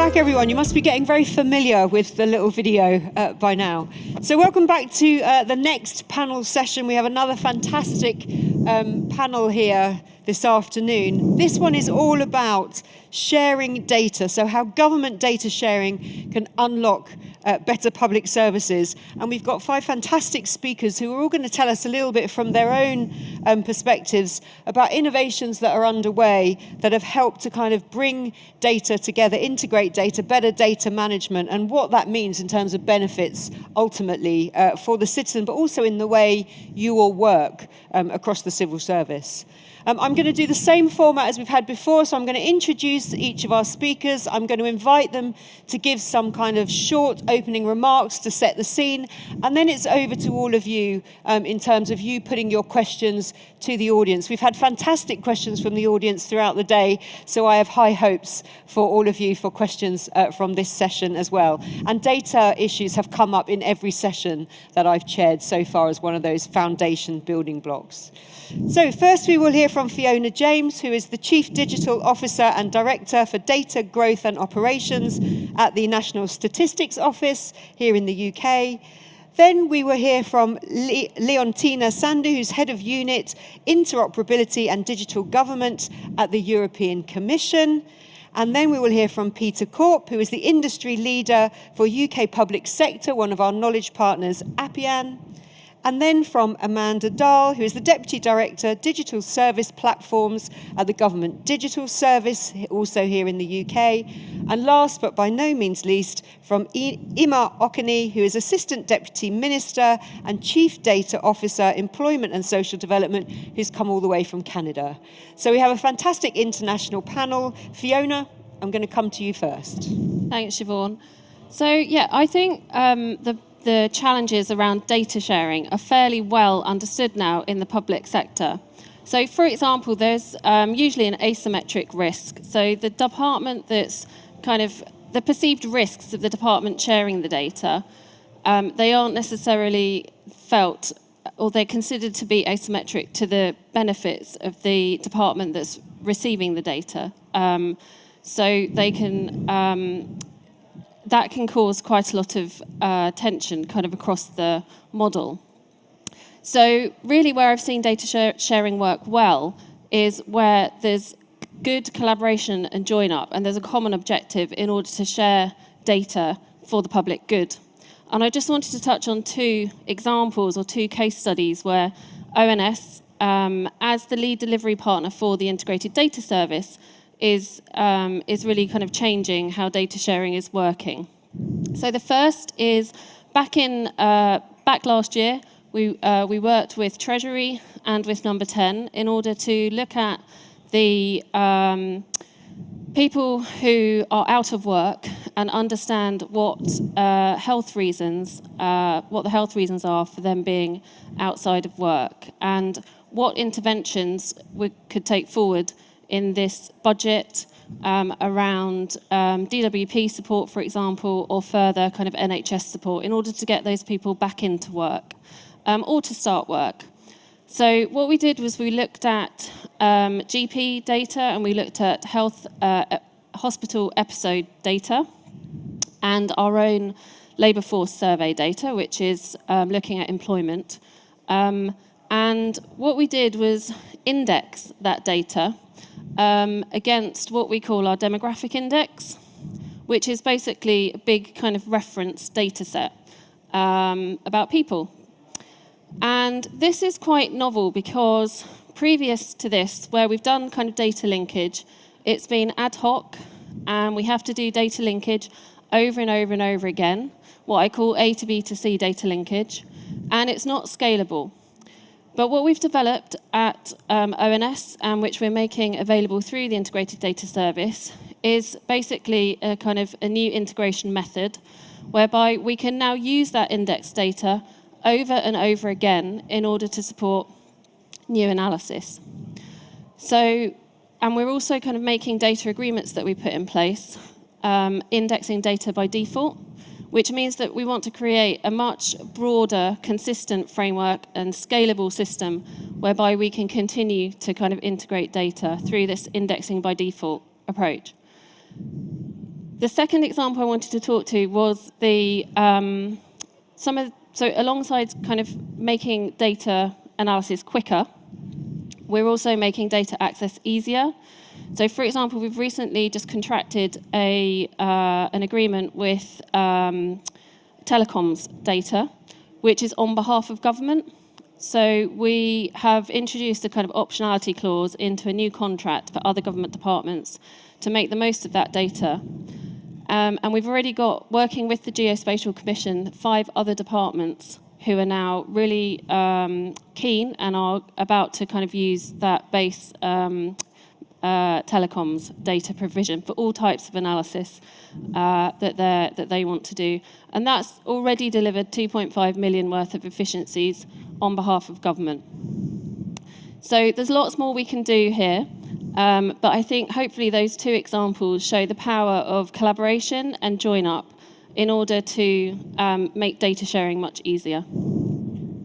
back, everyone. You must be getting very familiar with the little video by now. So welcome back to the next panel session. We have another fantastic panel here this afternoon. This one is all about sharing data, so how government data sharing can unlock better public services. And we've got 5 fantastic speakers who are all going to tell us a little bit from their own perspectives about innovations that are underway that have helped to kind of bring data together, integrate data, better data management, and what that means in terms of benefits ultimately for the citizen, but also in the way you all work across the civil service. I'm going to do the same format as we've had before, so I'm going to introduce each of our speakers. I'm going to invite them to give some kind of short opening remarks to set the scene, and then it's over to all of you in terms of you putting your questions to the audience. We've had fantastic questions from the audience throughout the day, so I have high hopes for all of you for questions from this session as well. And data issues have come up in every session that I've chaired so far as one of those foundation building blocks. So first we will hear from Fiona James, who is the Chief Digital Officer and Director for Data Growth and Operations at the National Statistics Office here in the UK. Then we will hear from Leontina Sandu, who's Head of Unit Interoperability and Digital Government at the European Commission. And then we will hear from Peter Corp, who is the Industry Leader for UK Public Sector, one of our knowledge partners, Appian. And then from Amanda Dahl, who is the Deputy Director, Digital Service Platforms at the Government Digital Service, also here in the UK. And last but by no means least, from Ima Okene, who is Assistant Deputy Minister and Chief Data Officer, Employment and Social Development, who's come all the way from Canada. So we have a fantastic international panel. Fiona, I'm going to come to you first. Thanks, Siobhan. So, yeah, I think the challenges around data sharing are fairly well understood now in the public sector. So, for example, there's usually an asymmetric risk. So the department that's kind of the perceived risks of the department sharing the data, they aren't necessarily felt or they're considered to be asymmetric to the benefits of the department that's receiving the data. So they can that can cause quite a lot of tension kind of across the model. So really where I've seen data sharing work well is where there's good collaboration and join up, and there's a common objective in order to share data for the public good. And I just wanted to touch on 2 examples or 2 case studies where ONS, as the lead delivery partner for the Integrated Data Service, is really kind of changing how data sharing is working. So the first is back last year, we worked with Treasury and with Number 10 in order to look at the people who are out of work and understand what the health reasons are for them being outside of work, and what interventions we could take forward in this budget around DWP support, for example, or further kind of NHS support in order to get those people back into work or to start work. So what we did was we looked at GP data and we looked at health hospital episode data and our own labour force survey data, which is looking at employment. And what we did was index that data against what we call our demographic index, which is basically a big kind of reference data set about people. And this is quite novel because previous to this, where we've done kind of data linkage, it's been ad hoc, and we have to do data linkage over and over and over again, what I call A to B to C data linkage, and it's not scalable. But what we've developed at ONS, and which we're making available through the Integrated Data Service, is basically a kind of a new integration method whereby we can now use that index data over and over again in order to support new analysis. So, and we're also kind of making data agreements that we put in place, indexing data by default, which means that we want to create a much broader, consistent framework and scalable system whereby we can continue to kind of integrate data through this indexing by default approach. The second example I wanted to talk to was the so alongside kind of making data analysis quicker, we're also making data access easier. So, for example, we've recently just contracted an agreement with telecoms data, which is on behalf of government. So we have introduced a kind of optionality clause into a new contract for other government departments to make the most of that data. And we've already got, working with the Geospatial Commission, 5 other departments who are now really keen and are about to kind of use that base telecoms data provision for all types of analysis that they want to do. And that's already delivered 2.5 million worth of efficiencies on behalf of government. So there's lots more we can do here, but I think hopefully those 2 examples show the power of collaboration and join up in order to make data sharing much easier.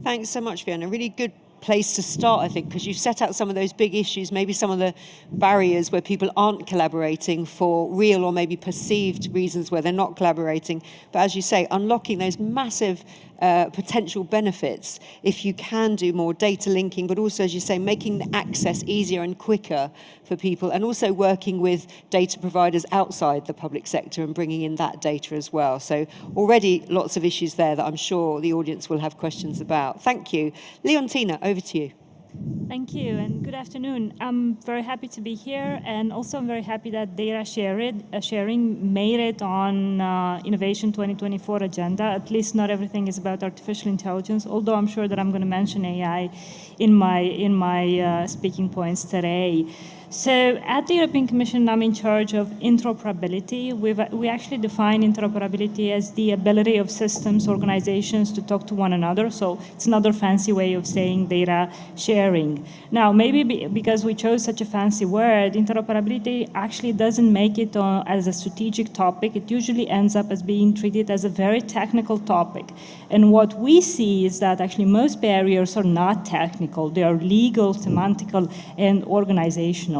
Thanks so much, Fiona. Really good place to start, I think, because you've set out some of those big issues, maybe some of the barriers where people aren't collaborating for real or maybe perceived reasons where they're not collaborating. But as you say, unlocking those massive potential benefits if you can do more data linking, but also, as you say, making access easier and quicker for people, and also working with data providers outside the public sector and bringing in that data as well. So already lots of issues there that I'm sure the audience will have questions about. Thank you. Leontina, over to you. Thank you, and good afternoon. I'm very happy to be here, and also I'm very happy that data sharing made it on Innovation 2024 agenda. At least not everything is about artificial intelligence, although I'm sure that I'm going to mention AI in my speaking points today. So at the European Commission, I'm in charge of interoperability. We actually define interoperability as the ability of systems, organizations to talk to one another. So it's another fancy way of saying data sharing. Now, maybe because we chose such a fancy word, interoperability actually doesn't make it as a strategic topic. It usually ends up as being treated as a very technical topic. And what we see is that actually most barriers are not technical. They are legal, semantical, and organizational.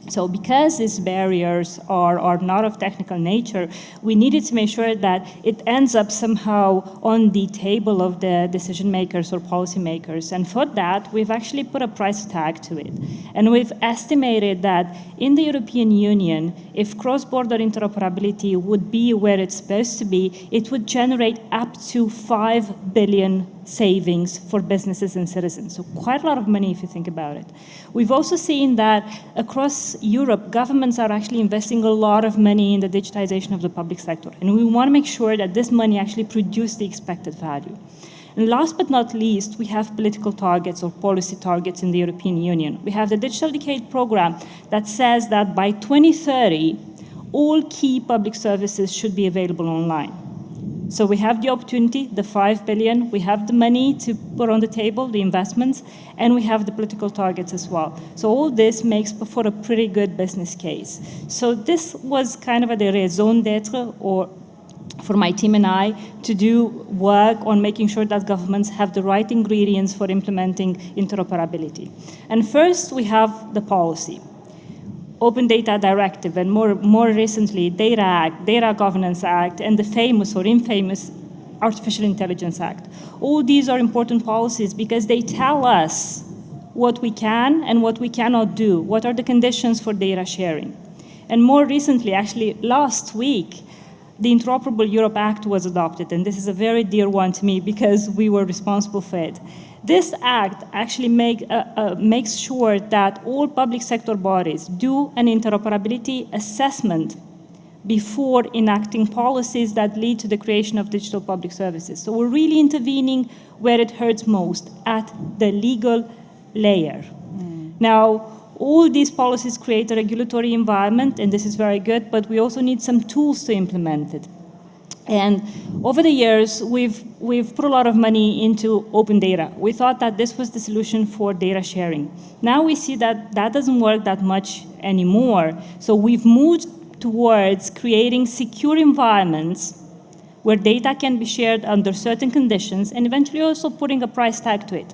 So because these barriers are not of technical nature, we needed to make sure that it ends up somehow on the table of the decision makers or policy makers. And for that, we've actually put a price tag to it. And we've estimated that in the European Union, if cross-border interoperability would be where it's supposed to be, it would generate up to 5 billion savings for businesses and citizens. So quite a lot of money if you think about it. We've also seen that across Europe, governments are actually investing a lot of money in the digitization of the public sector. And we want to make sure that this money actually produces the expected value. And last but not least, we have political targets or policy targets in the European Union. We have the Digital Decade program that says that by 2030, all key public services should be available online. So we have the opportunity, the 5 billion, we have the money to put on the table, the investments, and we have the political targets as well. So all this makes for a pretty good business case. So this was kind of a raison d'etre, or for my team and I, to do work on making sure that governments have the right ingredients for implementing interoperability. And first, we have the policy. Open Data Directive, and more recently, Data Act, Data Governance Act, and the famous or infamous Artificial Intelligence Act. All these are important policies because they tell us what we can and what we cannot do, what are the conditions for data sharing. And more recently, actually last week, the Interoperable Europe Act was adopted, and this is a very dear one to me because we were responsible for it. This act actually makes sure that all public sector bodies do an interoperability assessment before enacting policies that lead to the creation of digital public services. So we're really intervening where it hurts most, at the legal layer. Now, all these policies create a regulatory environment, and this is very good, but we also need some tools to implement it. And over the years, we've put a lot of money into open data. We thought that this was the solution for data sharing. Now we see that that doesn't work that much anymore. So we've moved towards creating secure environments where data can be shared under certain conditions, and eventually also putting a price tag to it.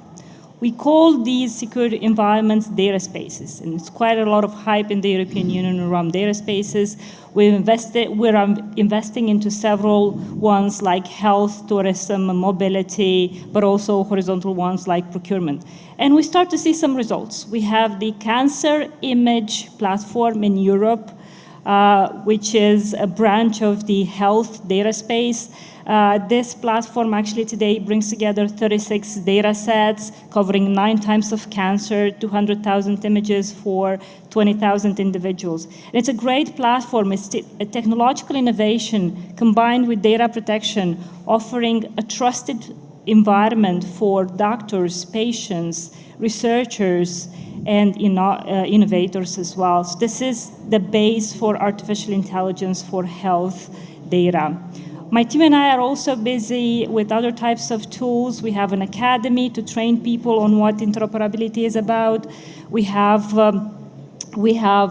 We call these secure environments data spaces, and it's quite a lot of hype in the European Union around data spaces. We're investing into several ones like health, tourism, and mobility, but also horizontal ones like procurement. And we start to see some results. We have the Cancer Image platform in Europe, which is a branch of the health data space. This platform actually today brings together 36 data sets covering 9 types of cancer, 200,000 images for 20,000 individuals. And it's a great platform. It's a technological innovation combined with data protection, offering a trusted environment for doctors, patients, researchers, and innovators as well. So this is the base for artificial intelligence for health data. My team and I are also busy with other types of tools. We have an academy to train people on what interoperability is about. We have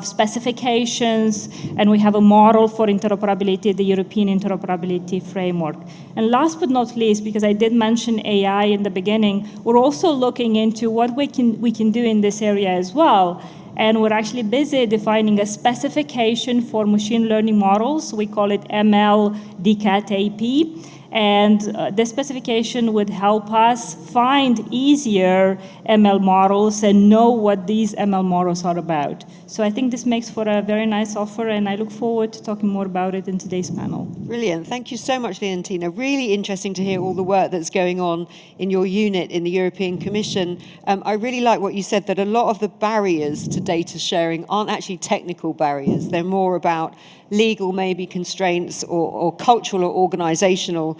specifications, and we have a model for interoperability, the European Interoperability Framework. And last but not least, because I did mention AI in the beginning, we're also looking into what we can do in this area as well. And we're actually busy defining a specification for machine learning models. We call it ML DCAT AP. And this specification would help us find easier ML models and know what these ML models are about. So I think this makes for a very nice offer, and I look forward to talking more about it in today's panel. Brilliant. Thank you so much, Leontina. Really interesting to hear all the work that's going on in your unit in the European Commission. I really like what you said, that a lot of the barriers to data sharing aren't actually technical barriers. They're more about legal maybe constraints or cultural or organizational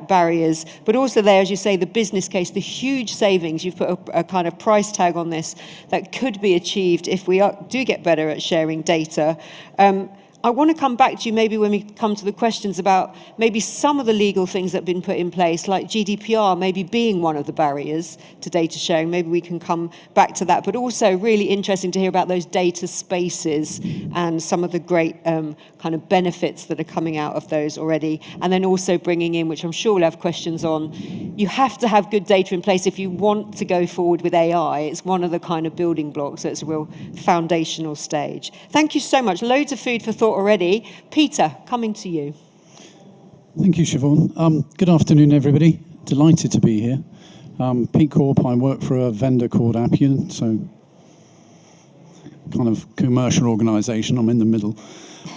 barriers, but also there, as you say, the business case, the huge savings. You've put a kind of price tag on this that could be achieved if we do get better at sharing data. I want to come back to you maybe when we come to the questions about maybe some of the legal things that have been put in place, like GDPR maybe being one of the barriers to data sharing. Maybe we can come back to that, but also really interesting to hear about those data spaces and some of the great kind of benefits that are coming out of those already. And then also bringing in, which I'm sure we'll have questions on, you have to have good data in place if you want to go forward with AI. It's one of the kind of building blocks, so it's a real foundational stage. Thank you so much. Loads of food for thought already. Peter, coming to you. Thank you, Siobhan. Good afternoon, everybody. Delighted to be here. Pete Corp, I work for a vendor called Appian, so kind of commercial organisation. I'm in the middle.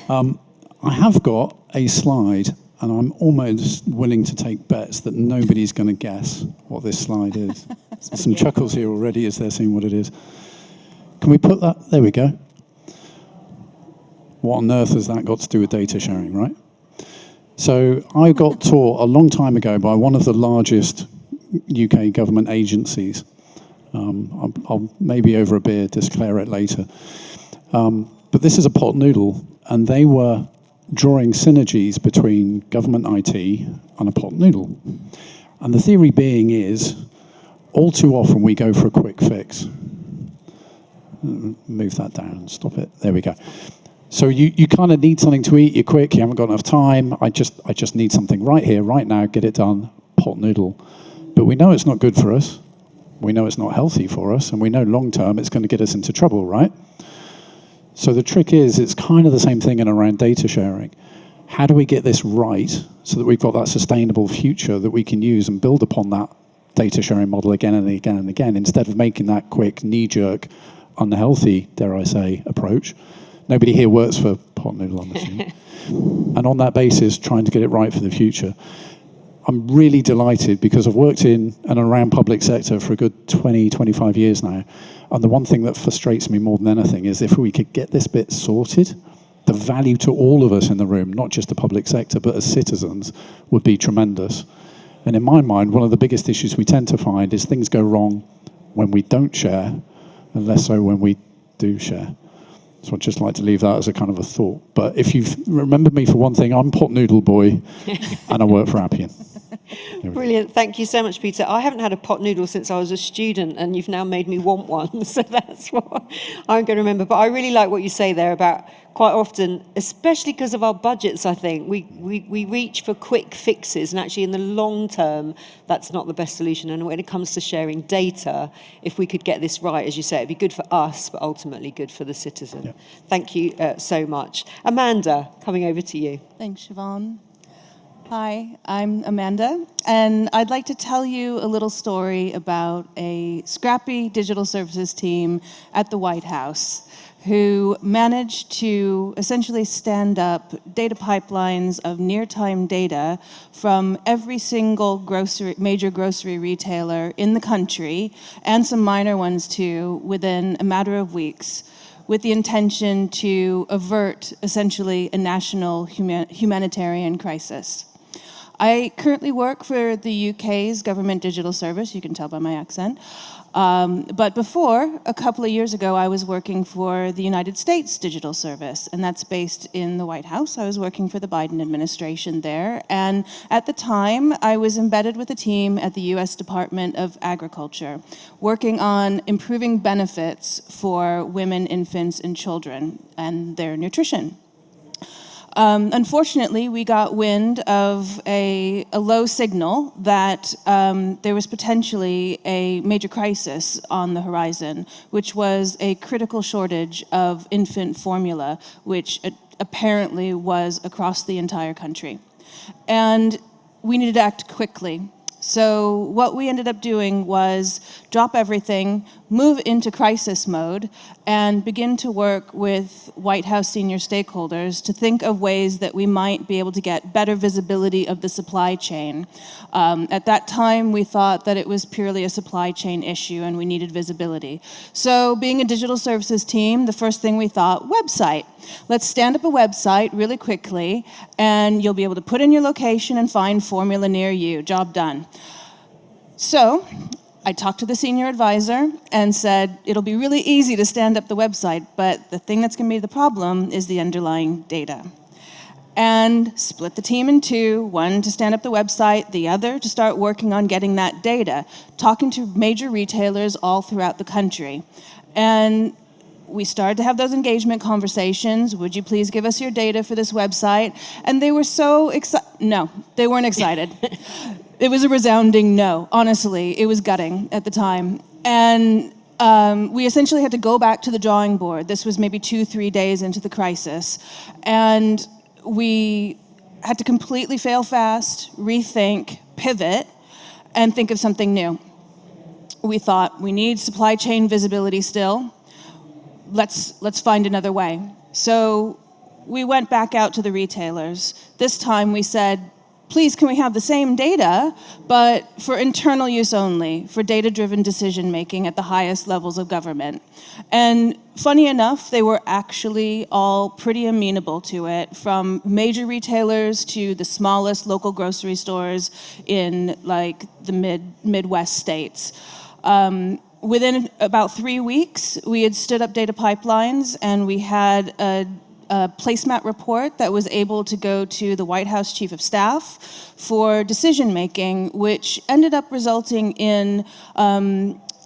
I have got a slide, and I'm almost willing to take bets that nobody's going to guess what this slide is. Some chuckles here already as they're seeing what it is. Can we put that? There we go. What on earth has that got to do with data sharing, right? So I got taught a long time ago by one of the largest UK government agencies. I'll maybe over a beer declare it later. But this is a pot noodle, and they were drawing synergies between government IT and a pot noodle. And the theory being is, all too often we go for a quick fix. Move that down, stop it, there we go. So you kind of need something to eat, you're quick, you haven't got enough time, I just need something right here, right now, get it done, pot noodle. But we know it's not good for us, we know it's not healthy for us, and we know long term it's going to get us into trouble, right? So the trick is, it's kind of the same thing in around data sharing. How do we get this right so that we've got that sustainable future that we can use and build upon that data sharing model again and again and again, instead of making that quick, knee-jerk, unhealthy, dare I say, approach. Nobody here works for pot noodle, I'm assuming. And on that basis, trying to get it right for the future. I'm really delighted because I've worked in and around public sector for a good 20, 25 years now. And the one thing that frustrates me more than anything is if we could get this bit sorted, the value to all of us in the room, not just the public sector, but as citizens, would be tremendous. And in my mind, one of the biggest issues we tend to find is things go wrong when we don't share, and less so when we do share. So I'd just like to leave that as a kind of a thought. But if you've remembered me for one thing, I'm Pot Noodle Boy, and I work for Appian. Brilliant. Thank you so much, Peter. I haven't had a pot noodle since I was a student, and you've now made me want one. So that's what I'm going to remember. But I really like what you say there about quite often, especially because of our budgets, I think, we reach for quick fixes, and actually in the long term, that's not the best solution. And when it comes to sharing data, if we could get this right, as you say, it'd be good for us, but ultimately good for the citizen. Yeah. Thank you so much. Amanda, coming over to you. Thanks, Siobhan. Hi, I'm Amanda, and I'd like to tell you a little story about a scrappy digital services team at the White House who managed to essentially stand up data pipelines of near-time data from every single major grocery retailer in the country, and some minor ones too, within a matter of weeks, with the intention to avert essentially a national humanitarian crisis. I currently work for the UK's Government Digital Service, you can tell by my accent. But before, a couple of years ago, I was working for the United States Digital Service, and that's based in the White House. I was working for the Biden administration there. And at the time, I was embedded with a team at the US Department of Agriculture, working on improving benefits for women, infants, and children and their nutrition. Unfortunately, we got wind of a low signal that there was potentially a major crisis on the horizon, which was a critical shortage of infant formula, which apparently was across the entire country. And we needed to act quickly. So what we ended up doing was drop everything, move into crisis mode, and begin to work with White House senior stakeholders to think of ways that we might be able to get better visibility of the supply chain. At that time, we thought that it was purely a supply chain issue and we needed visibility. So being a digital services team, the first thing we thought, website. Let's stand up a website really quickly, and you'll be able to put in your location and find formula near you. Job done. So I talked to the senior advisor and said, it'll be really easy to stand up the website, but the thing that's going to be the problem is the underlying data. And split the team in two, one to stand up the website, the other to start working on getting that data, talking to major retailers all throughout the country. And we started to have those engagement conversations. Would you please give us your data for this website? And they were so excited. No, they weren't excited. It was a resounding no. Honestly, it was gutting at the time. And we essentially had to go back to the drawing board. This was maybe 2-3 days into the crisis. And we had to completely fail fast, rethink, pivot, and think of something new. We thought, we need supply chain visibility still. Let's find another way. So we went back out to the retailers. This time we said, please, can we have the same data, but for internal use only, for data-driven decision-making at the highest levels of government? And funny enough, they were actually all pretty amenable to it, from major retailers to the smallest local grocery stores in like the Midwest states. Within about 3 weeks, we had stood up data pipelines, and we had a placemat report that was able to go to the White House Chief of Staff for decision-making, which ended up resulting in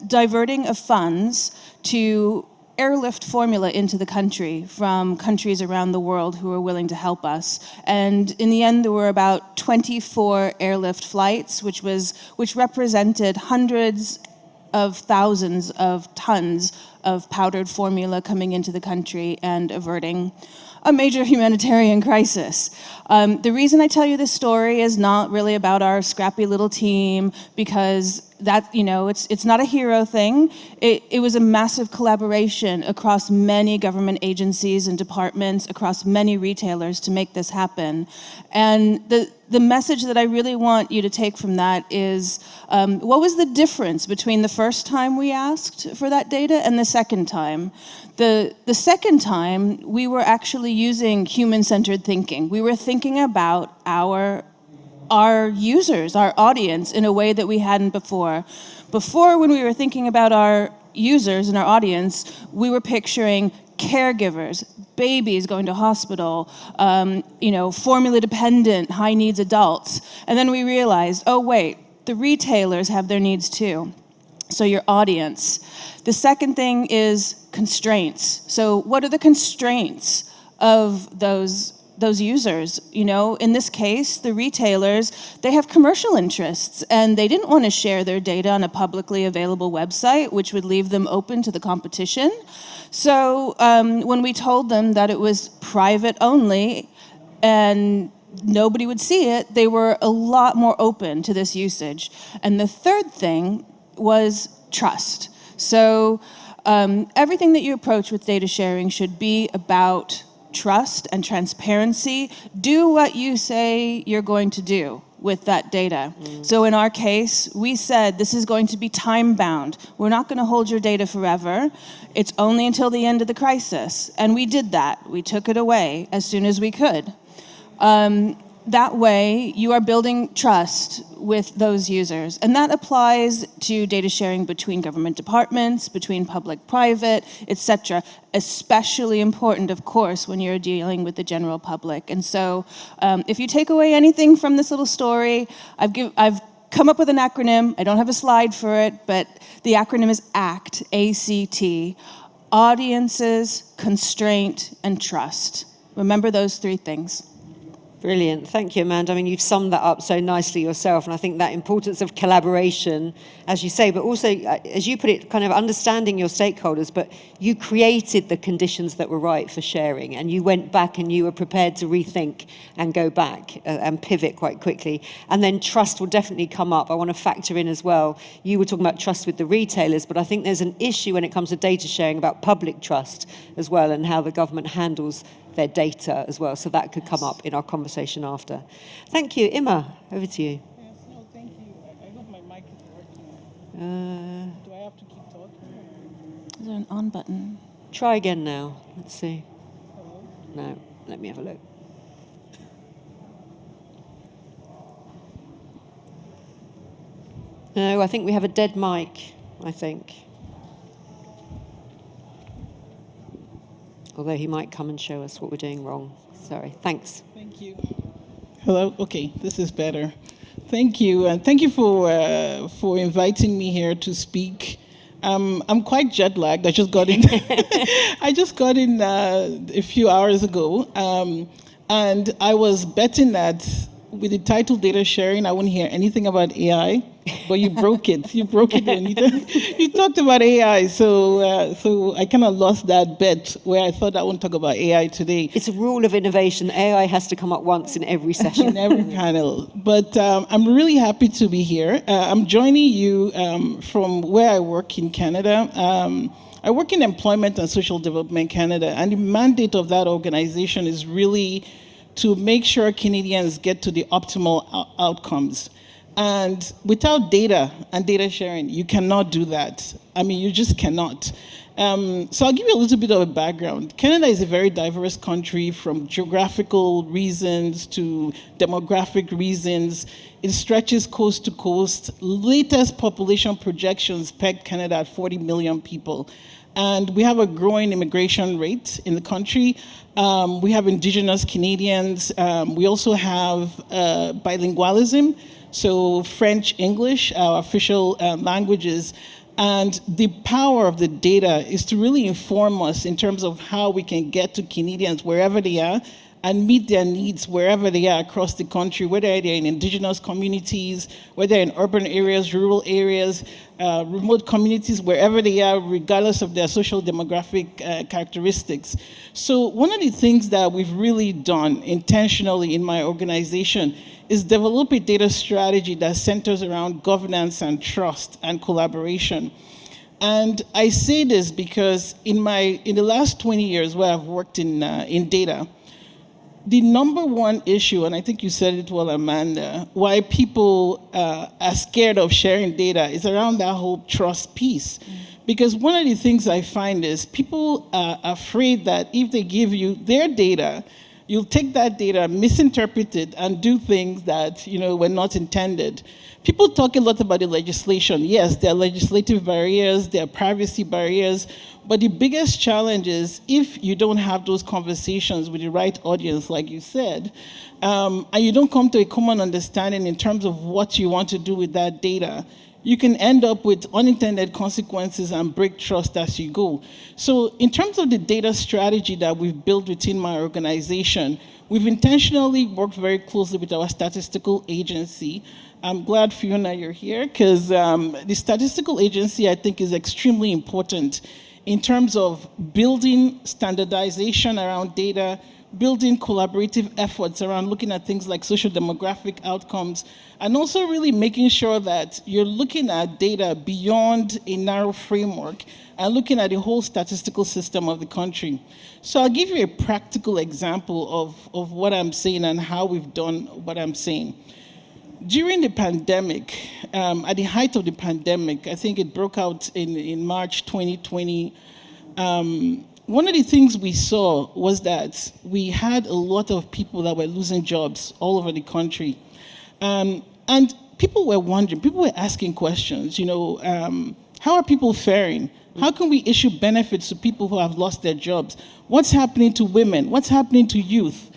diverting of funds to airlift formula into the country from countries around the world who were willing to help us. And in the end, there were about 24 airlift flights, which represented hundreds of thousands of tons of powdered formula coming into the country and averting a major humanitarian crisis. The reason I tell you this story is not really about our scrappy little team, because that, it's not a hero thing. It was a massive collaboration across many government agencies and departments, across many retailers to make this happen. And the message that I really want you to take from that is, what was the difference between the first time we asked for that data and the second time? The second time, we were actually using human-centered thinking. We were thinking about our users, our audience, in a way that we hadn't before. Before, when we were thinking about our users and our audience, we were picturing caregivers, babies going to hospital, formula-dependent, high-needs adults. And then we realized, oh wait, the retailers have their needs too. So your audience. The second thing is constraints. So what are the constraints of those users. You know, in this case, the retailers, they have commercial interests, and they didn't want to share their data on a publicly available website, which would leave them open to the competition. So when we told them that it was private only and nobody would see it, they were a lot more open to this usage. And the third thing was trust. So everything that you approach with data sharing should be about trust and transparency. Do what you say you're going to do with that data. So in our case, we said this is going to be time bound. We're not going to hold your data forever. It's only until the end of the crisis. And we did that. We took it away as soon as we could. That way, you are building trust with those users. And that applies to data sharing between government departments, between public-private, etc. Especially important, of course, when you're dealing with the general public. And so if you take away anything from this little story, I've come up with an acronym. I don't have a slide for it, but the acronym is ACT, A-C-T, Audiences, Constraint, and Trust. Remember those three things. Brilliant. Thank you, Amanda. I mean, you've summed that up so nicely yourself. And I think that importance of collaboration, as you say, but also, as you put it, kind of understanding your stakeholders, but you created the conditions that were right for sharing. And you went back and you were prepared to rethink and go back and pivot quite quickly. And then trust will definitely come up. I want to factor in as well. You were talking about trust with the retailers, but I think there's an issue when it comes to data sharing about public trust as well and how the government handles their data as well. So that could come up in our conversation after. Thank you. Emma, over to you. Yes, no, thank you. I hope my mic is working. Do I have to keep talking? Is there an on button? Try again now. Let's see. Hello? No, let me have a look. No, I think we have a dead mic, I think. Although he might come and show us what we're doing wrong. Sorry. Thanks. Thank you. Hello? Okay, this is better. Thank you, and thank you for inviting me here to speak. I'm quite jet lagged. I just got in. I just got in a few hours ago, and I was betting that with the title data sharing, I wouldn't hear anything about AI, but you broke it. You broke it, Anita. You talked about AI, so I kind of lost that bet where I thought I wouldn't talk about AI today. It's a rule of innovation. AI has to come up once in every session. In every panel. But I'm really happy to be here. I'm joining you from where I work in Canada. I work in Employment and Social Development Canada, and the mandate of that organization is really to make sure Canadians get to the optimal outcomes. And without data and data sharing, you cannot do that. I mean, you just cannot. So I'll give you a little bit of a background. Canada is a very diverse country from geographical reasons to demographic reasons. It stretches coast to coast. Latest population projections pegged Canada at 40 million people. And we have a growing immigration rate in the country. We have Indigenous Canadians. We also have bilingualism, so French, English, our official languages. And the power of the data is to really inform us in terms of how we can get to Canadians wherever they are and meet their needs wherever they are across the country, whether they're in Indigenous communities, whether in urban areas, rural areas, remote communities, wherever they are, regardless of their social demographic characteristics. So one of the things that we've really done intentionally in my organization is develop a data strategy that centers around governance and trust and collaboration. And I say this because in the last 20 years where I've worked in data, the number one issue, and I think you said it well, Amanda, why people are scared of sharing data is around that whole trust piece. Because one of the things I find is people are afraid that if they give you their data, you'll take that data, misinterpret it, and do things that were not intended. People talk a lot about the legislation. Yes, there are legislative barriers, there are privacy barriers, but the biggest challenge is if you don't have those conversations with the right audience, like you said, and you don't come to a common understanding in terms of what you want to do with that data, you can end up with unintended consequences and break trust as you go. So in terms of the data strategy that we've built within my organization, we've intentionally worked very closely with our statistical agency. I'm glad, Fiona, you're here, because the statistical agency, I think, is extremely important in terms of building standardization around data, building collaborative efforts around looking at things like social demographic outcomes, and also really making sure that you're looking at data beyond a narrow framework and looking at the whole statistical system of the country. So I'll give you a practical example of what I'm saying and how we've done what I'm saying. During the pandemic, at the height of the pandemic, I think it broke out in March 2020, one of the things we saw was that we had a lot of people that were losing jobs all over the country. And people were wondering, people were asking questions, how are people faring? How can we issue benefits to people who have lost their jobs? What's happening to women? What's happening to youth?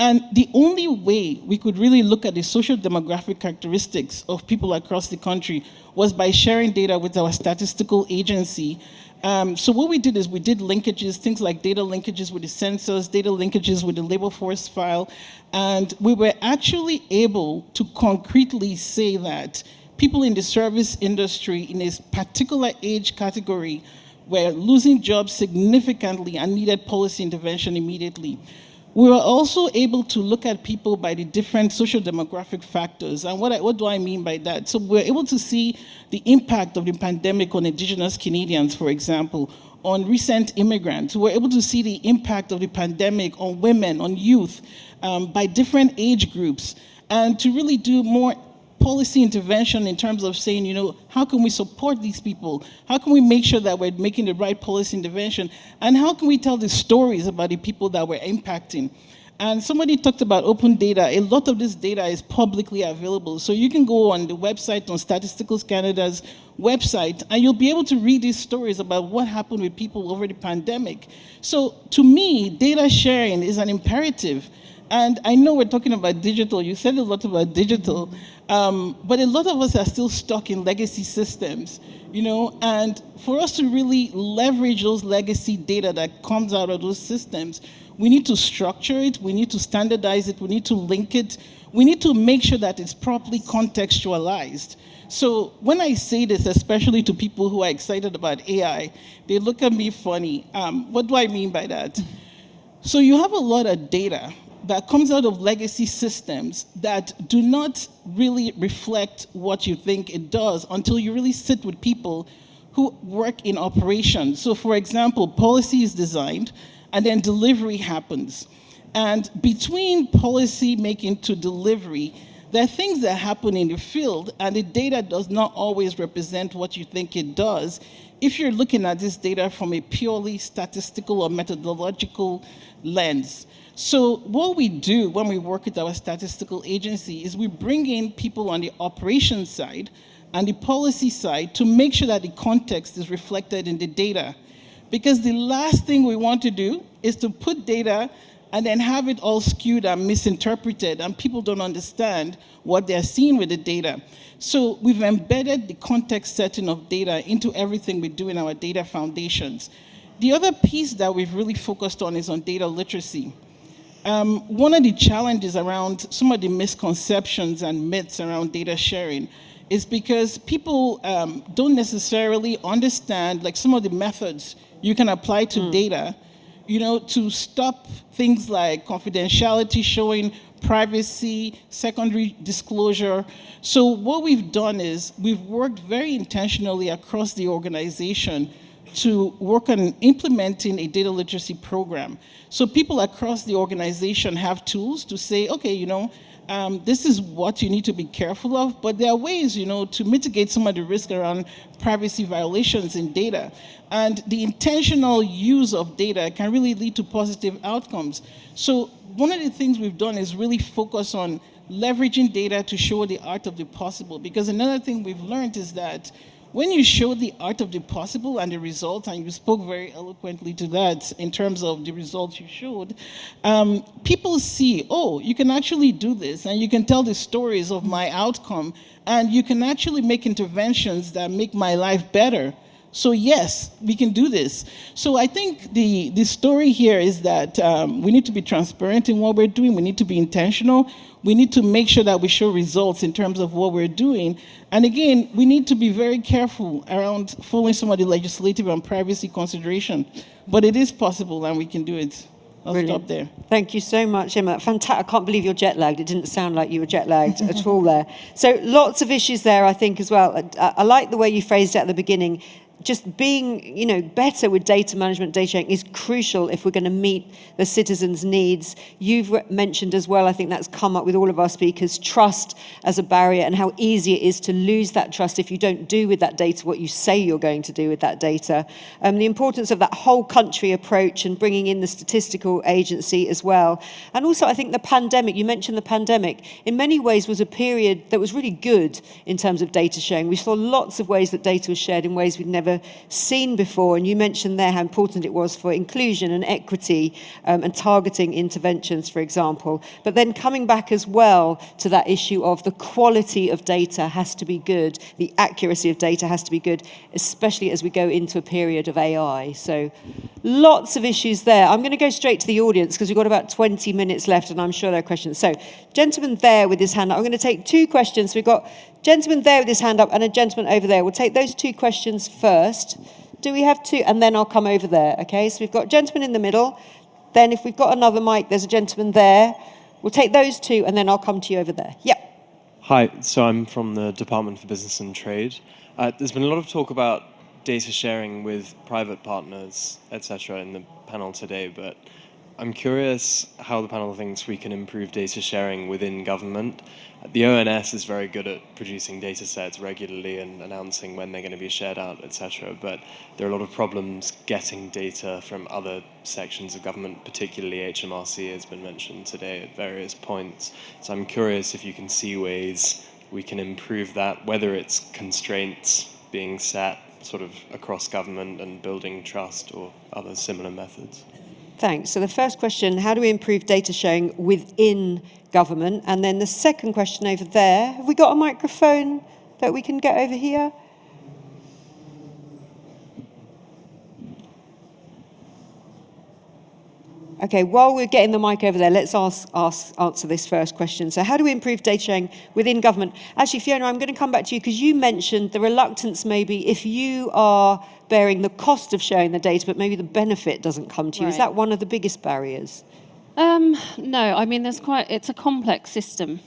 And the only way we could really look at the social demographic characteristics of people across the country was by sharing data with our statistical agency. So what we did is we did linkages, things like data linkages with the census, data linkages with the labor force file, and we were actually able to concretely say that people in the service industry in a particular age category were losing jobs significantly and needed policy intervention immediately. We were also able to look at people by the different social demographic factors. And what do I mean by that? So we're able to see the impact of the pandemic on Indigenous Canadians, for example, on recent immigrants. We're able to see the impact of the pandemic on women, on youth, by different age groups, and to really do more policy intervention in terms of saying, how can we support these people? How can we make sure that we're making the right policy intervention? And how can we tell the stories about the people that we're impacting? And somebody talked about open data. A lot of this data is publicly available. So you can go on the website, on Statisticals Canada's website, and you'll be able to read these stories about what happened with people over the pandemic. So to me, data sharing is an imperative. And I know we're talking about digital. You said a lot about digital, but a lot of us are still stuck in legacy systems, and for us to really leverage those legacy data that comes out of those systems, we need to structure it, we need to standardize it, we need to link it, we need to make sure that it's properly contextualized. So when I say this, especially to people who are excited about AI, they look at me funny. What do I mean by that? So you have a lot of data that comes out of legacy systems that do not really reflect what you think it does until you really sit with people who work in operations. So for example, policy is designed and then delivery happens. And between policy making to delivery, there are things that happen in the field and the data does not always represent what you think it does if you're looking at this data from a purely statistical or methodological lens. So what we do when we work with our statistical agency is we bring in people on the operations side and the policy side to make sure that the context is reflected in the data. Because the last thing we want to do is to put data and then have it all skewed and misinterpreted, and people don't understand what they're seeing with the data. So we've embedded the context setting of data into everything we do in our data foundations. The other piece that we've really focused on is on data literacy. One of the challenges around some of the misconceptions and myths around data sharing is because people don't necessarily understand some of the methods you can apply to data, to stop things like confidentiality showing, privacy, secondary disclosure. So what we've done is we've worked very intentionally across the organization to work on implementing a data literacy program. So people across the organization have tools to say, okay, this is what you need to be careful of, but there are ways, to mitigate some of the risk around privacy violations in data. And the intentional use of data can really lead to positive outcomes. So one of the things we've done is really focus on leveraging data to show the art of the possible, because another thing we've learned is that when you show the art of the possible and the results, and you spoke very eloquently to that in terms of the results you showed, people see, oh, you can actually do this, and you can tell the stories of my outcome, and you can actually make interventions that make my life better. So yes, we can do this. So I think the story here is that we need to be transparent in what we're doing. We need to be intentional. We need to make sure that we show results in terms of what we're doing. And again, we need to be very careful around following some of the legislative and privacy consideration. But it is possible, and we can do it. I'll Brilliant. stop there. Thank you so much, Emma. Fantastic. I can't believe you're jet lagged. It didn't sound like you were jet lagged at all there. So lots of issues there, I think, as well. I like the way you phrased it at the beginning. Just being, better with data management, data sharing is crucial if we're going to meet the citizens' needs. You've mentioned as well, I think that's come up with all of our speakers, trust as a barrier and how easy it is to lose that trust if you don't do with that data what you say you're going to do with that data. The importance of that whole country approach and bringing in the statistical agency as well. And also, I think the pandemic, you mentioned the pandemic, in many ways was a period that was really good in terms of data sharing. We saw lots of ways that data was shared in ways we'd never seen before, and you mentioned there how important it was for inclusion and equity and targeting interventions, for example. But then coming back as well to that issue of the quality of data has to be good, the accuracy of data has to be good, especially as we go into a period of AI. So lots of issues there. I'm going to go straight to the audience because we've got about 20 minutes left, and I'm sure there are questions. So gentleman there with his hand up. I'm going to take two questions. We've got gentleman there with his hand up and a gentleman over there. We'll take those two questions first. Do we have two? And then I'll come over there, okay? So we've got a gentleman in the middle. Then if we've got another mic, there's a gentleman there. We'll take those two, and then I'll come to you over there. Yeah. Hi, so I'm from the Department for Business and Trade. There's been a lot of talk about data sharing with private partners, etc., in the panel today, but I'm curious how the panel thinks we can improve data sharing within government. The ONS is very good at producing data sets regularly and announcing when they're going to be shared out, etc. But there are a lot of problems getting data from other sections of government, particularly HMRC has been mentioned today at various points. So I'm curious if you can see ways we can improve that, whether it's constraints being set sort of across government and building trust or other similar methods. Thanks. So the first question, how do we improve data sharing within government? And then the second question over there, have we got a microphone that we can get over here? Okay, while we're getting the mic over there, let's answer this first question. So how do we improve data sharing within government? Actually, Fiona, I'm going to come back to you because you mentioned the reluctance maybe if you are bearing the cost of sharing the data, but maybe the benefit doesn't come to you. Is that one of the biggest barriers? No, I mean, it's a complex system.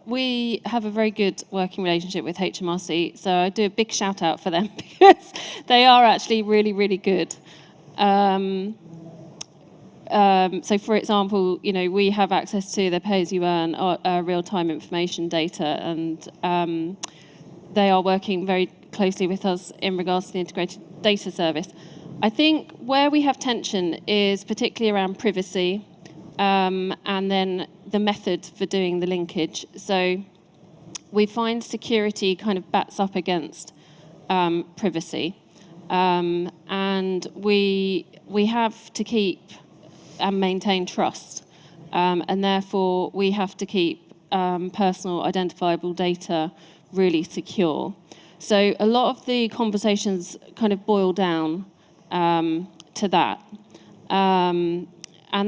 We have a very good working relationship with HMRC, so I do a big shout out for them because they are actually really, really good. So, for example, we have access to the pay-as-you-earn real-time information data, and they are working very closely with us in regards to the integrated data service. I think where we have tension is particularly around privacy, and then the method for doing the linkage. So we find security kind of bats up against privacy, and we have to keep and maintain trust, and therefore we have to keep personal identifiable data really secure. So a lot of the conversations kind of boil down to that. And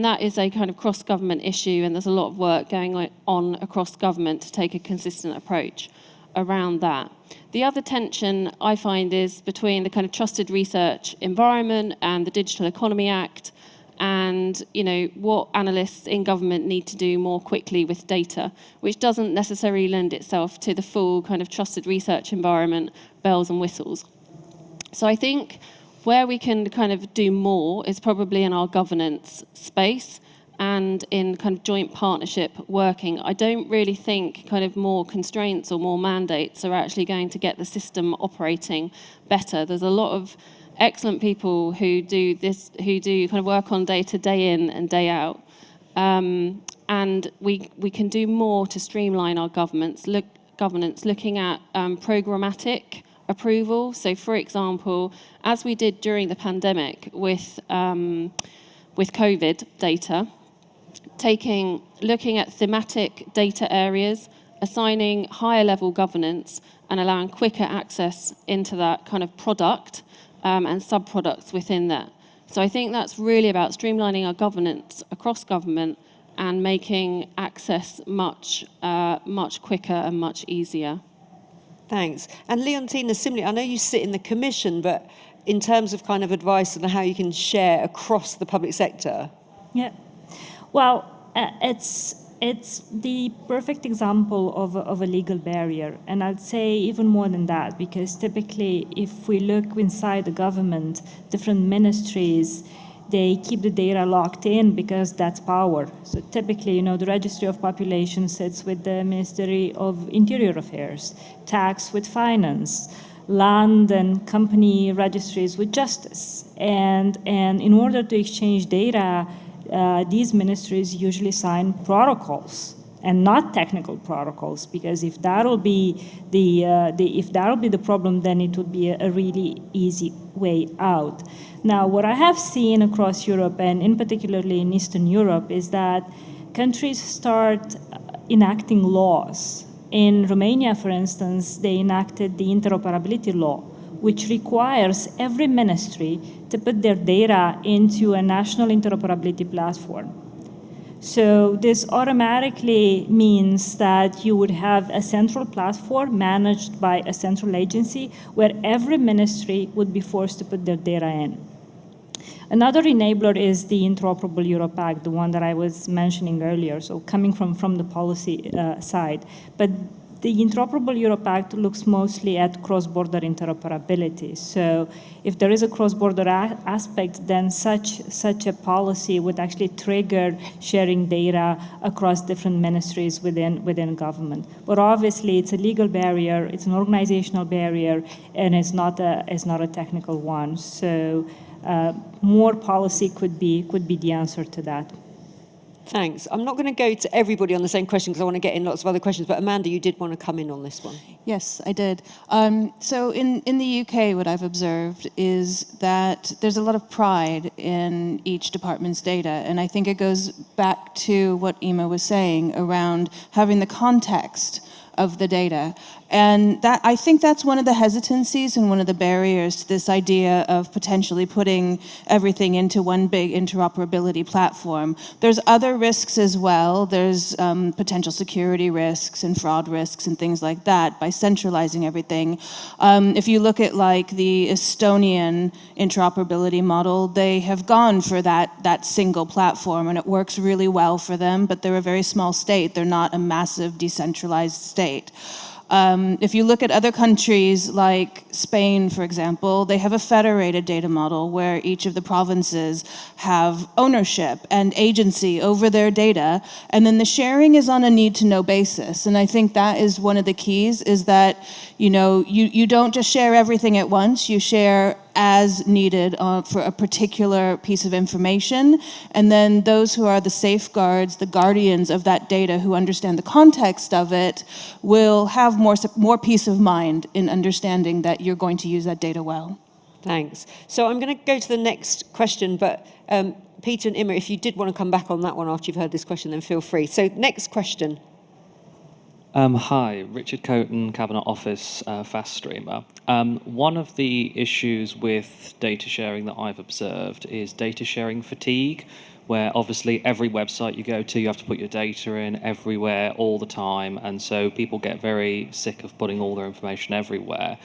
that is a kind of cross-government issue, and there's a lot of work going on across government to take a consistent approach around that. The other tension I find is between the kind of trusted research environment and the Digital Economy Act, and what analysts in government need to do more quickly with data, which doesn't necessarily lend itself to the full kind of trusted research environment, bells and whistles. So I think where we can kind of do more is probably in our governance space and in kind of joint partnership working. I don't really think kind of more constraints or more mandates are actually going to get the system operating better. There's a lot of excellent people who do kind of work on data day in and day out. And we can do more to streamline our governance, looking at programmatic approval. So, for example, as we did during the pandemic with COVID data, looking at thematic data areas, assigning higher level governance, and allowing quicker access into that kind of product and sub-products within that. So I think that's really about streamlining our governance across government and making access much quicker and much easier. Thanks. And Leontina, similarly, I know you sit in the commission, but in terms of kind of advice on how you can share across the public sector? Yeah. Well, it's the perfect example of a legal barrier. And I'd say even more than that, because typically if we look inside the government, different ministries, they keep the data locked in because that's power. So typically, the Registry of Population sits with the Ministry of Interior Affairs, tax with finance, land and company registries with justice. And in order to exchange data, these ministries usually sign protocols and not technical protocols, because if that'll be the problem, then it would be a really easy way out. Now, what I have seen across Europe, and in particularly in Eastern Europe, is that countries start enacting laws. In Romania, for instance, they enacted the interoperability law, which requires every ministry to put their data into a national interoperability platform. So this automatically means that you would have a central platform managed by a central agency where every ministry would be forced to put their data in. Another enabler is the Interoperable Europe Act, the one that I was mentioning earlier, so coming from the policy side. But the Interoperable Europe Act looks mostly at cross-border interoperability. So if there is a cross-border aspect, then such a policy would actually trigger sharing data across different ministries within government. But obviously, it's a legal barrier, it's an organizational barrier, and it's not a technical one. So more policy could be the answer to that. Thanks. I'm not going to go to everybody on the same question because I want to get in lots of other questions, but Amanda, you did want to come in on this one. Yes, I did. So in the UK, what I've observed is that there's a lot of pride in each department's data, and I think it goes back to what Emma was saying around having the context of the data. And that, I think that's one of the hesitancies and one of the barriers to this idea of potentially putting everything into one big interoperability platform. There's other risks as well. There's potential security risks and fraud risks and things like that by centralizing everything. If you look at like the Estonian interoperability model, they have gone for that single platform and it works really well for them, but they're a very small state. They're not a massive decentralized state. If you look at other countries like Spain, for example, they have a federated data model where each of the provinces have ownership and agency over their data, and then the sharing is on a need-to-know basis. And I think that is one of the keys, is that you don't just share everything at once, you share as needed for a particular piece of information, and then those who are the safeguards, the guardians of that data, who understand the context of it, will have more peace of mind in understanding that you're going to use that data well. Thanks. So I'm going to go to the next question, but Peter and Emma, if you did want to come back on that one after you've heard this question, then feel free. So next question. Hi, Richard Coton, Cabinet Office, FastStreamer. One of the issues with data sharing that I've observed is data sharing fatigue, where obviously every website you go to, you have to put your data in everywhere all the time, and so people get very sick of putting all their information everywhere.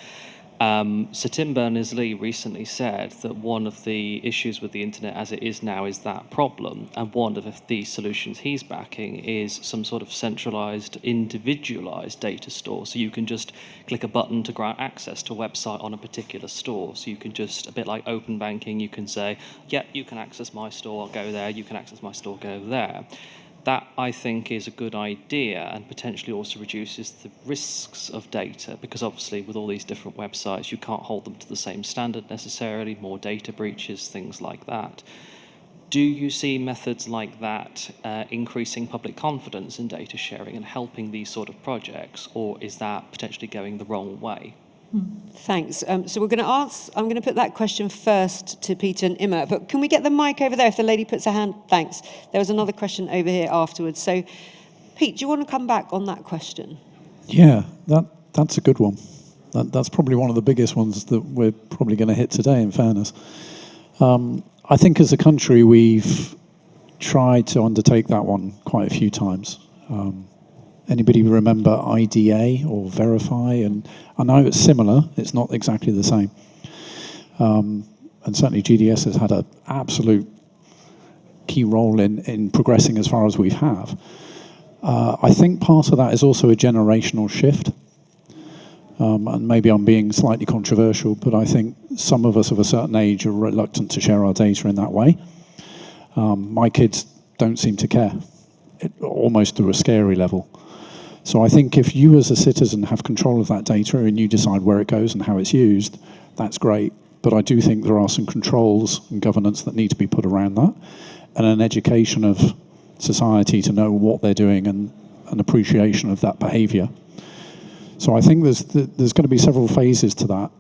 So Tim Berners-Lee recently said that one of the issues with the internet as it is now is that problem, and one of the solutions he's backing is some sort of centralized, individualized data store. So you can just click a button to grant access to a website on a particular store. So you can just, a bit like open banking, you can say, yep, you can access my store, go there, you can access my store, go there. That, I think, is a good idea and potentially also reduces the risks of data, because obviously with all these different websites, you can't hold them to the same standard necessarily, more data breaches, things like that. Do you see methods like that increasing public confidence in data sharing and helping these sort of projects, or is that potentially going the wrong way? Thanks. So we're going to I'm going to put that question first to Peter and Emma, but can we get the mic over there if the lady puts her hand? Thanks. There was another question over here afterwards. So, Pete, do you want to come back on that question? Yeah, that's a good one. That's probably one of the biggest ones that we're probably going to hit today, in fairness. I think as a country, we've tried to undertake that one quite a few times. Anybody remember IDA or Verify? And I know it's similar, it's not exactly the same. And certainly GDS has had an absolute key role in progressing as far as we have. I think part of that is also a generational shift. And maybe I'm being slightly controversial, but I think some of us of a certain age are reluctant to share our data in that way. My kids don't seem to care, almost to a scary level. So I think if you as a citizen have control of that data and you decide where it goes and how it's used, that's great. But I do think there are some controls and governance that need to be put around that, and an education of society to know what they're doing and an appreciation of that behaviour. So I think there's going to be several phases to that.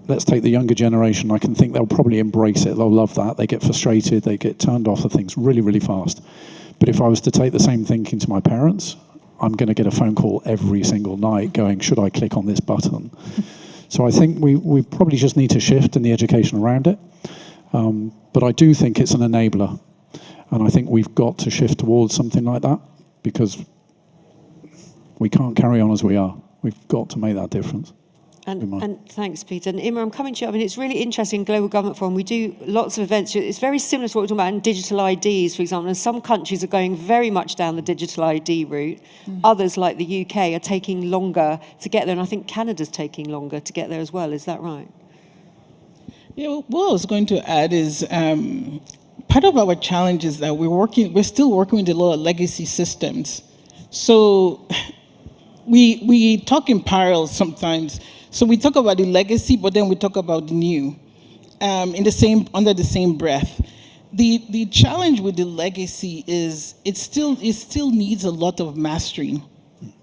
Let's take the younger generation. I can think they'll probably embrace it. They'll love that. They get frustrated. They get turned off of things really, really fast. But if I was to take the same thinking to my parents, I'm going to get a phone call every single night going, should I click on this button? So I think we probably just need to shift in the education around it. But I do think it's an enabler. And I think we've got to shift towards something like that, because we can't carry on as we are. We've got to make that difference. And thanks, Peter. And Emma, I'm coming to you. I mean, it's really interesting, Global Government Forum. We do lots of events. It's very similar to what we're talking about in digital IDs, for example. And some countries are going very much down the digital ID route. Others, like the UK, are taking longer to get there. And I think Canada's taking longer to get there as well. Is that right? Yeah, what I was going to add is part of our challenge is that we're still working with a lot of legacy systems. So we talk in parallel sometimes. So we talk about the legacy, but then we talk about the new, under the same breath. The challenge with the legacy is it still needs a lot of mastering,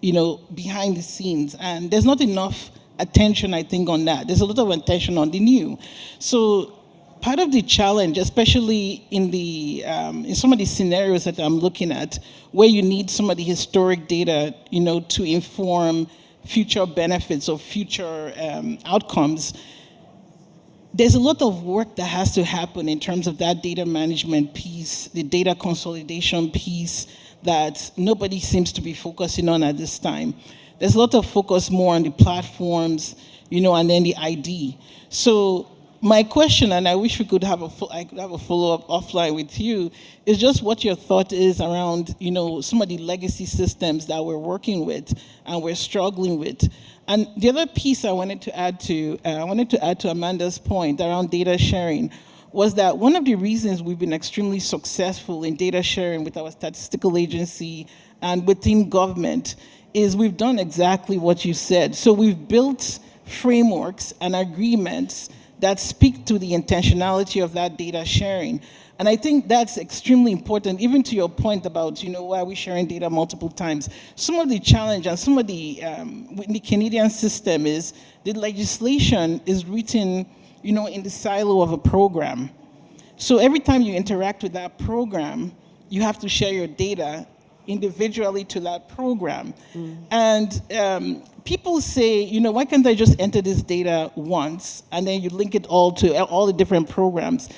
behind the scenes, and there's not enough attention, I think, on that. There's a lot of attention on the new. So part of the challenge, especially in some of the scenarios that I'm looking at, where you need some of the historic data, to inform future benefits or future outcomes, there's a lot of work that has to happen in terms of that data management piece, the data consolidation piece that nobody seems to be focusing on at this time. There's a lot of focus more on the platforms, and then the ID. So my question, and I wish we could have I could have a follow-up offline with you, is just what your thought is around, some of the legacy systems that we're working with and we're struggling with. And the other piece I wanted to add to Amanda's point around data sharing was that one of the reasons we've been extremely successful in data sharing with our statistical agency and within government is we've done exactly what you said. So we've built frameworks and agreements that speak to the intentionality of that data sharing. And I think that's extremely important, even to your point about, why are we sharing data multiple times? Some of the challenge and some of the, with the Canadian system is the legislation is written, in the silo of a program. So every time you interact with that program, you have to share your data individually to that program. And people say, why can't I just enter this data once and then you link it all to all the different programs?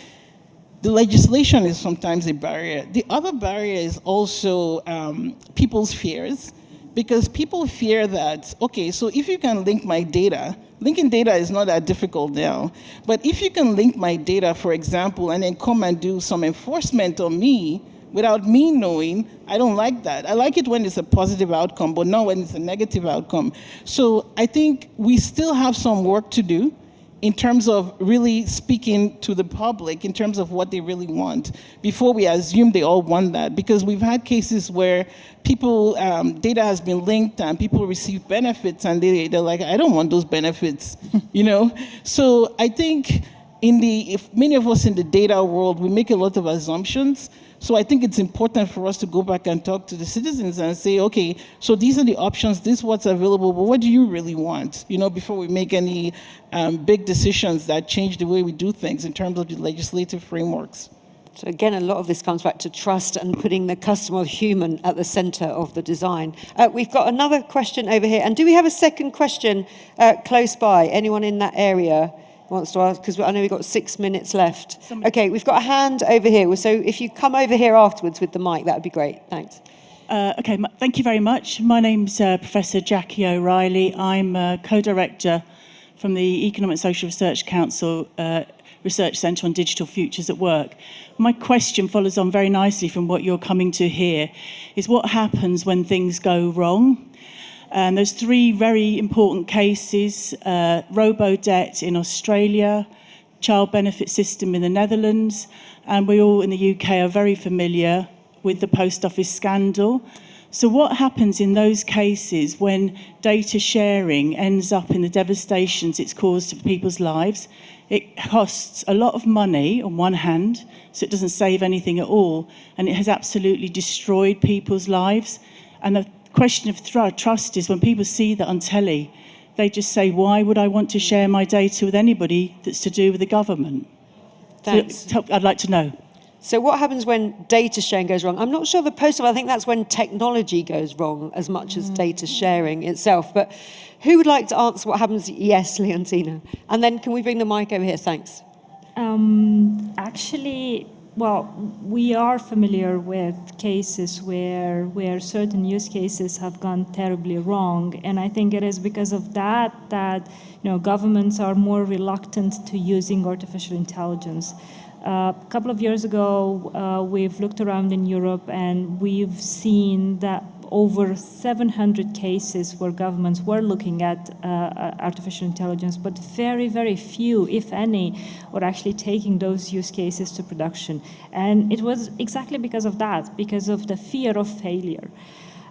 The legislation is sometimes a barrier. The other barrier is also people's fears, because people fear that, okay, so if you can link my data, linking data is not that difficult now, but if you can link my data, for example, and then come and do some enforcement on me, without me knowing, I don't like that. I like it when it's a positive outcome, but not when it's a negative outcome. So I think we still have some work to do in terms of really speaking to the public, in terms of what they really want, before we assume they all want that. Because we've had cases where people, data has been linked and people receive benefits and they're like, I don't want those benefits, So I think if many of us in the data world, we make a lot of assumptions. So I think it's important for us to go back and talk to the citizens and say, okay, so these are the options, this is what's available, but what do you really want? Before we make any big decisions that change the way we do things in terms of the legislative frameworks. So again, a lot of this comes back to trust and putting the customer human at the center of the design. We've got another question over here. And do we have a second question close by? Anyone in that area wants to ask? Because I know we've got 6 minutes left. Okay, we've got a hand over here. So if you come over here afterwards with the mic, that would be great. Thanks. Thank you very much. My name's Professor Jackie O'Reilly. I'm a co-director from the Economic Social Research Council Research Centre on Digital Futures at Work. My question follows on very nicely from what you're coming to here, is what happens when things go wrong? And there's 3 very important cases, robo-debt in Australia, child benefit system in the Netherlands, and we all in the UK are very familiar with the post office scandal. So what happens in those cases when data sharing ends up in the devastations it's caused to people's lives? It costs a lot of money on one hand, so it doesn't save anything at all, and it has absolutely destroyed people's lives. And the question of trust is when people see that on telly, they just say, why would I want to share my data with anybody that's to do with the government? Thanks. So I'd like to know. So what happens when data sharing goes wrong? I'm not sure the post office, I think that's when technology goes wrong as much as data sharing itself. But who would like to answer what happens? Yes, Leontina. And then can we bring the mic over here? Thanks. Actually, well, we are familiar with cases where certain use cases have gone terribly wrong, and I think it is because of that governments are more reluctant to using artificial intelligence. A couple of years ago, we've looked around in Europe and we've seen that over 700 cases where governments were looking at artificial intelligence, but very, very few, if any, were actually taking those use cases to production. And it was exactly because of that, because of the fear of failure.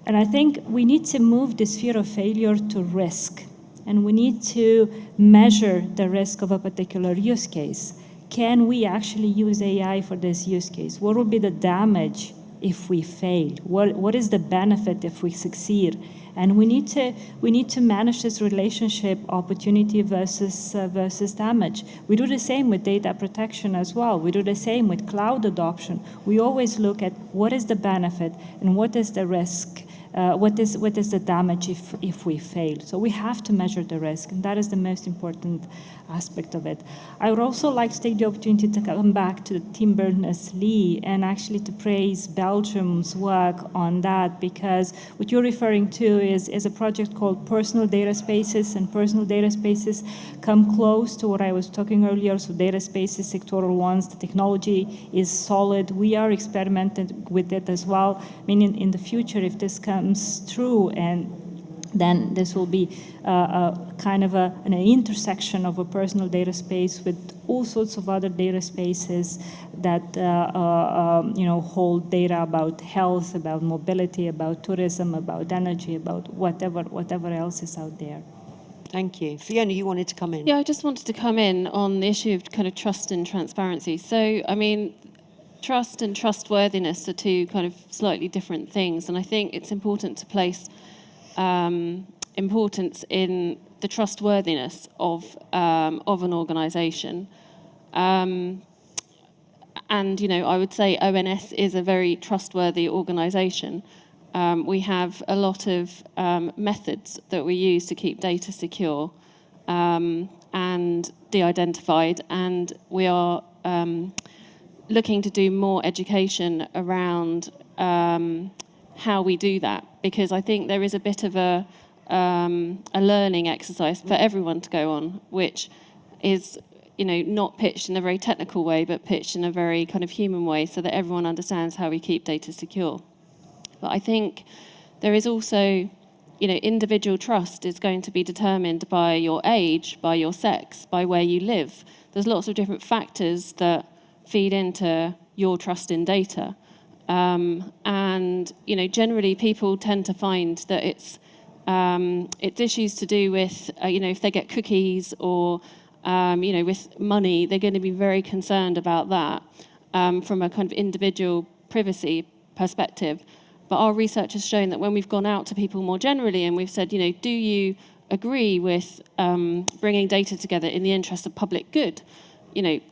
And I think we need to move this fear of failure to risk. And we need to measure the risk of a particular use case. Can we actually use AI for this use case? What will be the damage if we fail? What is the benefit if we succeed? And we need to manage this relationship, opportunity versus damage. We do the same with data protection as well. We do the same with cloud adoption. We always look at what is the benefit and what is the risk. What is the damage if we fail? So we have to measure the risk, and that is the most important aspect of it. I would also like to take the opportunity to come back to Tim Berners-Lee and actually to praise Belgium's work on that, because what you're referring to is a project called Personal Data Spaces, and personal data spaces come close to what I was talking earlier. So data spaces, sectoral ones, the technology is solid. We are experimenting with it as well. I mean, in the future, if this comes true, and then this will be kind of an intersection of a personal data space with all sorts of other data spaces that hold data about health, about mobility, about tourism, about energy, about whatever else is out there. Thank you. Fiona, you wanted to come in. Yeah, I just wanted to come in on the issue of kind of trust and transparency. So, I mean, trust and trustworthiness are 2 kind of slightly different things, and I think it's important to place importance in the trustworthiness of an organisation. And I would say ONS is a very trustworthy organisation. We have a lot of methods that we use to keep data secure and de-identified, and we are looking to do more education around how we do that, because I think there is a bit of a learning exercise for everyone to go on, which is not pitched in a very technical way, but pitched in a very kind of human way, so that everyone understands how we keep data secure. But I think there is also, individual trust is going to be determined by your age, by your sex, by where you live. There's lots of different factors that feed into your trust in data. And generally people tend to find that it's issues to do with, if they get cookies or with money, they're going to be very concerned about that from a kind of individual privacy perspective. But our research has shown that when we've gone out to people more generally and we've said, do you agree with bringing data together in the interest of public good?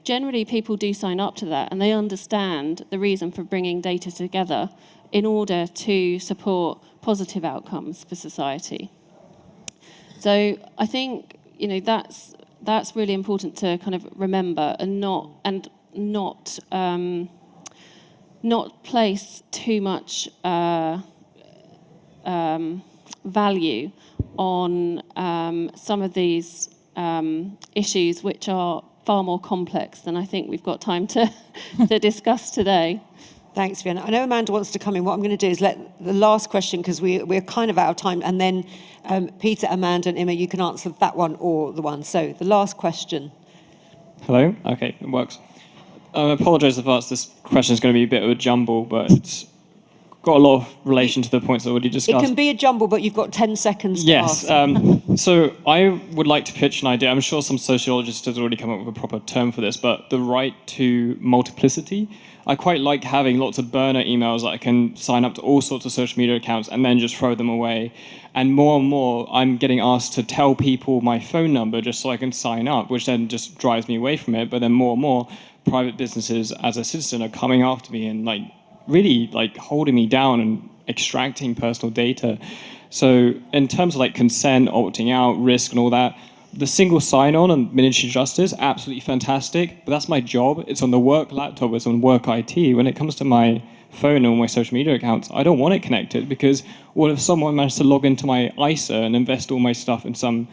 Generally people do sign up to that and they understand the reason for bringing data together in order to support positive outcomes for society. So I think, that's really important to kind of remember and not place too much value on some of these issues which are far more complex than I think we've got time to discuss today. Thanks, Fiona. I know Amanda wants to come in. What I'm going to do is let the last question, because we're kind of out of time, and then Peter, Amanda, and Emma, you can answer that one or the one. So the last question. Hello? Okay, it works. I apologise in advance. This question is going to be a bit of a jumble, but it's got a lot of relation to the points already discussed. It can be a jumble, but you've got 10 seconds to Yes. ask. So I would like to pitch an idea. I'm sure some sociologists have already come up with a proper term for this, but the right to multiplicity. I quite like having lots of burner emails that I can sign up to all sorts of social media accounts and then just throw them away. And more, I'm getting asked to tell people my phone number just so I can sign up, which then just drives me away from it. But then more, private businesses as a citizen are coming after me and really holding me down and extracting personal data. So in terms of consent, opting out, risk and all that, the single sign-on and Ministry of Justice, absolutely fantastic, but that's my job. It's on the work laptop, it's on work IT. When it comes to my phone and my social media accounts, I don't want it connected because what if someone managed to log into my ISA and invest all my stuff in something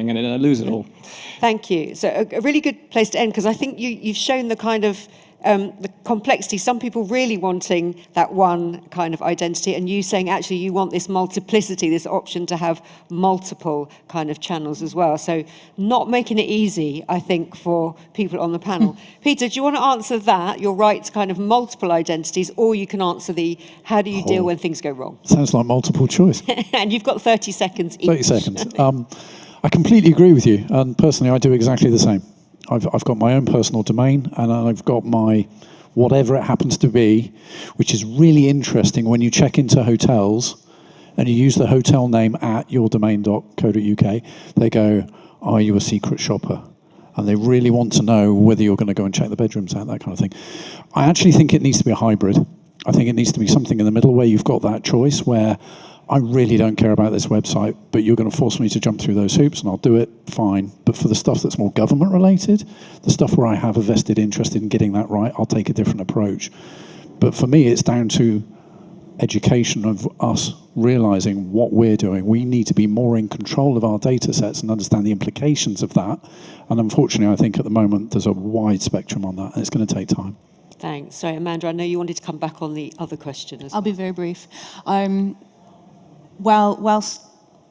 and then I lose it all? Thank you. So a really good place to end, because I think you've shown the kind of the complexity, some people really wanting that one kind of identity, and you saying actually you want this multiplicity, this option to have multiple kind of channels as well. So not making it easy, I think, for people on the panel. Peter, do you want to answer that, your right to kind of multiple identities, or you can answer the how do you deal when things go wrong? Sounds like multiple choice. And you've got 30 seconds each. 30 seconds. I completely agree with you, and personally I do exactly the same. I've got my own personal domain, and I've got my whatever it happens to be, which is really interesting when you check into hotels and you use the hotel name at yourdomain.co.uk, they go, are you a secret shopper? And they really want to know whether you're going to go and check the bedrooms out, that kind of thing. I actually think it needs to be a hybrid. I think it needs to be something in the middle where you've got that choice where I really don't care about this website, but you're going to force me to jump through those hoops, and I'll do it, fine. But for the stuff that's more government related, the stuff where I have a vested interest in getting that right, I'll take a different approach. But for me, it's down to education of us realizing what we're doing. We need to be more in control of our data sets and understand the implications of that. And unfortunately, I think at the moment, there's a wide spectrum on that, and it's going to take time. Thanks. Sorry, Amanda, I know you wanted to come back on the other question as well. I'll be very brief. Whilst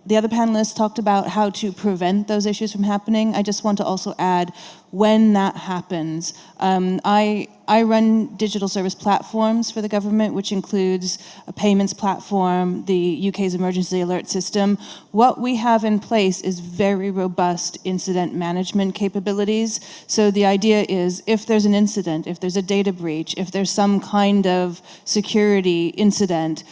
the other panelists talked about how to prevent those issues from happening, I just want to also add when that happens. I run digital service platforms for the government, which includes a payments platform, the UK's emergency alert system. What we have in place is very robust incident management capabilities. So the idea is if there's an incident, if there's a data breach, if there's some kind of security incident,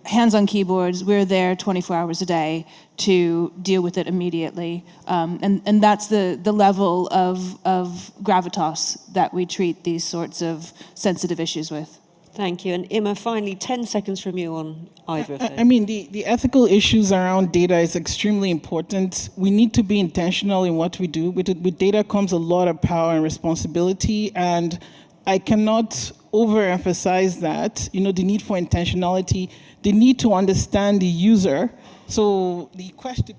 hands on keyboards, we're there 24 hours a day to deal with it immediately. And that's the level of gravitas that we treat these sorts of sensitive issues with. Thank you. And Emma, finally, 10 seconds from you on either of those. I mean, the ethical issues around data is extremely important. We need to be intentional in what we do. With data comes a lot of power and responsibility, and I cannot overemphasize that, the need for intentionality, the need to understand the user. So the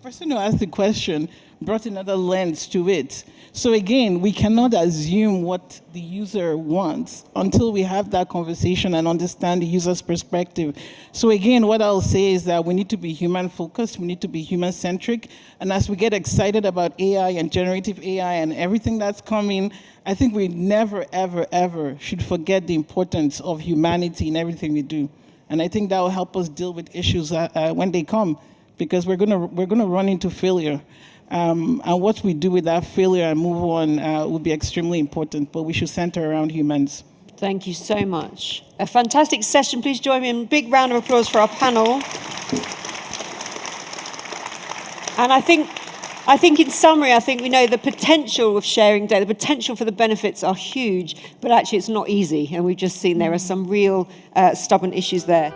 person who asked the question brought another lens to it. So again, we cannot assume what the user wants until we have that conversation and understand the user's perspective. So again, what I'll say is that we need to be human-focused, we need to be human-centric, and as we get excited about AI and generative AI and everything that's coming, I think we never, ever, ever should forget the importance of humanity in everything we do. And I think that will help us deal with issues when they come, because we're gonna run into failure. And what we do with that failure and move on will be extremely important, but we should center around humans. Thank you so much. A fantastic session. Please join me in a big round of applause for our panel. And I think in summary, I think we know the potential of sharing data, the potential for the benefits are huge, but actually it's not easy. And we've just seen there are some real stubborn issues there.